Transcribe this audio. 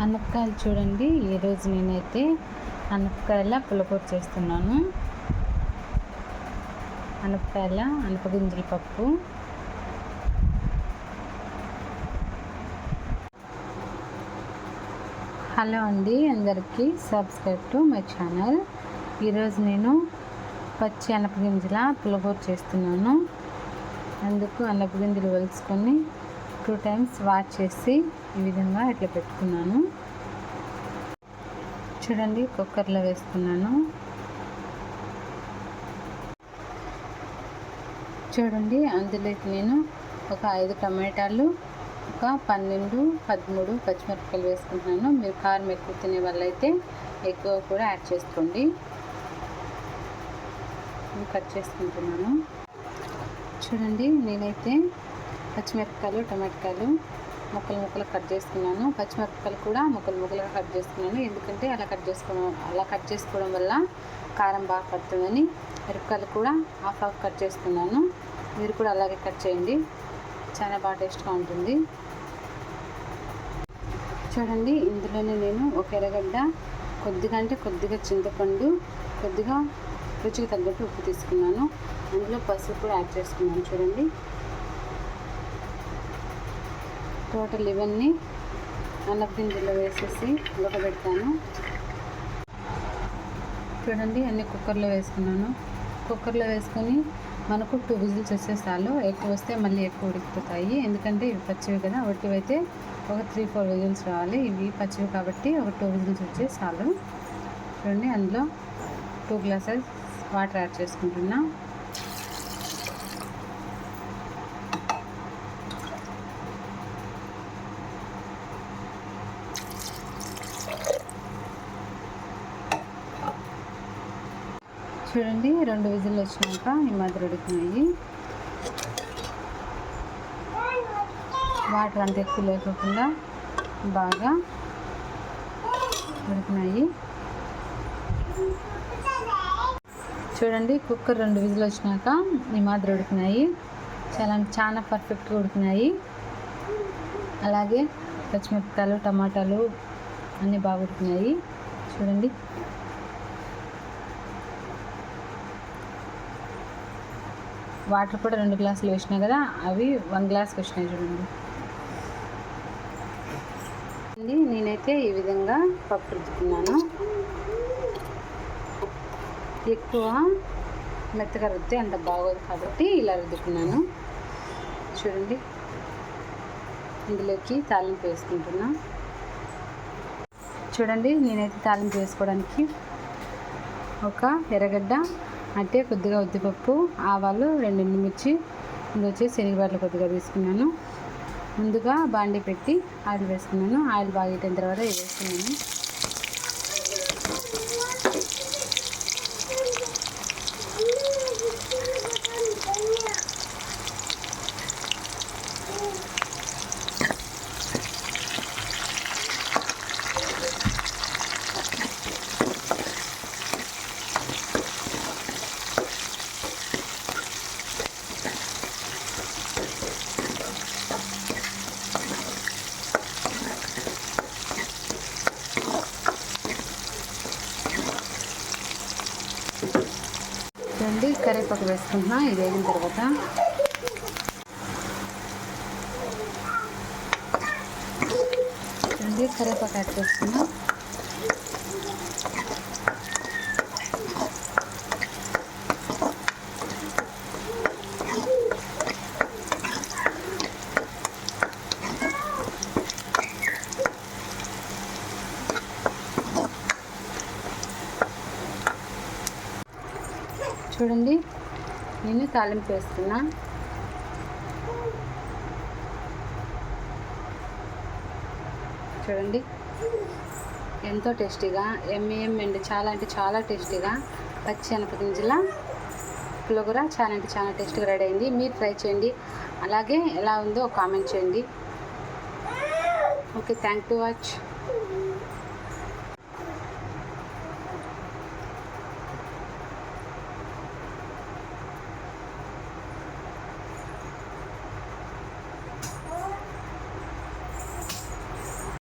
అనపకాయలు చూడండి, ఈరోజు నేనైతే అనపకాయల పులకూర చేస్తున్నాను. అనపగింజల పప్పు. హలో అండి, అందరికీ సబ్స్క్రైబ్ టు మై ఛానల్. ఈరోజు నేను పచ్చి అనపగింజల పులకూర చేస్తున్నాను. అందుకు అనపగింజలు వలుచుకొని 2 times వాష్ చేసి ఈ విధంగా ఇట్లా పెట్టుకున్నాను. చూడండి, కుక్కర్లో వేసుకున్నాను. చూడండి, అందులోకి నేను ఒక 5 టమాటాలు, ఒక 12-13 పచ్చిమిరపకాయలు వేసుకుంటున్నాను. మీరు కారం ఎక్కువ తినే వాళ్ళైతే ఎక్కువ కూడా యాడ్ చేసుకోండి. కట్ చేసుకుంటున్నాను. చూడండి, నేనైతే పచ్చిమిరపకాయలు, టమాటాలు ముక్కలు కట్ చేసుకున్నాను. పచ్చిమిరపకాయలు కూడా ముక్కలుగా కట్ చేసుకున్నాను. ఎందుకంటే అలా కట్ చేసుకోవడం వల్ల కారం బాగా పడుతుందని మిరపకాయలు కూడా హాఫ్ కట్ చేసుకున్నాను. మీరు కూడా అలాగే కట్ చేయండి, చాలా బాగా టేస్ట్గా ఉంటుంది. చూడండి, ఇందులోనే నేను ఒక ఎర్రగడ్డ, కొద్దిగా చింతపండు, కొద్దిగా రుచికి తగ్గట్టు ఉప్పు తీసుకున్నాను. అందులో పసుపు కూడా యాడ్ చేసుకున్నాను. చూడండి, టోటల్ ఇవన్నీ అనపగింజల్లో వేసేసి ఉడకబెట్టాను. చూడండి, అన్ని కుక్కర్లో వేసుకున్నాను. కుక్కర్లో వేసుకొని మనకు 2 విజిల్స్ వచ్చే చాలు. ఎక్కువ వస్తే మళ్ళీ ఎక్కువ ఉడికిపోతాయి. ఎందుకంటే ఇవి పచ్చివి కదా, అయితే ఒక 3-4 విజిల్స్ రావాలి. ఇవి పచ్చివి కాబట్టి ఒక 2 విజిల్స్ వచ్చే చాలు. చూడండి, అందులో 2 glasses వాటర్ యాడ్ చేసుకుంటున్నా. చూడండి, 2 విజిల్లు వచ్చినాక ఈ మాదిరి ఉడికినాయి. వాటర్ అంత ఎక్కువ లేకుండా బాగా ఉడికినాయి. చూడండి, కుక్కర్ 2 విజిల్లు వచ్చినాక ఈ మాదిరి ఉడికినాయి. చాలా పర్ఫెక్ట్గా ఉడికినాయి. అలాగే పచ్చిమిరపకాయలు, టమాటాలు అన్నీ బాగా ఉడికినాయి. చూడండి, వాటర్ కూడా 2 గ్లాసులు వేసినాయి కదా, అవి 1 గ్లాస్ వచ్చినాయి. చూడండి, నేనైతే ఈ విధంగా పప్పు రుద్దుకున్నాను. ఎక్కువ మెత్తగా రుద్దితే అంత బాగోదు కాబట్టి ఇలా రుద్దుకున్నాను. చూడండి, ఇందులోకి తాలింపు వేసుకుంటున్నా. చూడండి, నేనైతే తాలింపు వేసుకోవడానికి ఒక ఎర్రగడ్డ, అంటే కొద్దిగా ఉద్దిపప్పు, ఆవాలు, 2 ఎండుమిర్చి, ఇది వచ్చేసి శనగపప్పులు కొద్దిగా తీసుకున్నాను. ముందుగా బాండి పెట్టి ఆయిల్ వేసుకున్నాను. ఆయిల్ బాగా హీట్ అయిన తర్వాత ఇది వేసుకున్నాను. చూడండి, కరివేపాకు వేసుకుంటున్నా. ఇది వేగిన తర్వాత చూడండి, కరివేపాకు యాడ్ చేసుకున్నా. చూడండి, నేను తాలింపు వేస్తున్నా. చూడండి, ఎంతో టేస్టీగా అండి, చాలా అంటే చాలా టేస్టీగా పచ్చి అనపగింజల పులిహోర చాలా అంటే చాలా టేస్టీగా రెడీ అయింది. మీరు ట్రై చేయండి. అలాగే ఎలా ఉందో కామెంట్ చేయండి. Okay, thank you watch.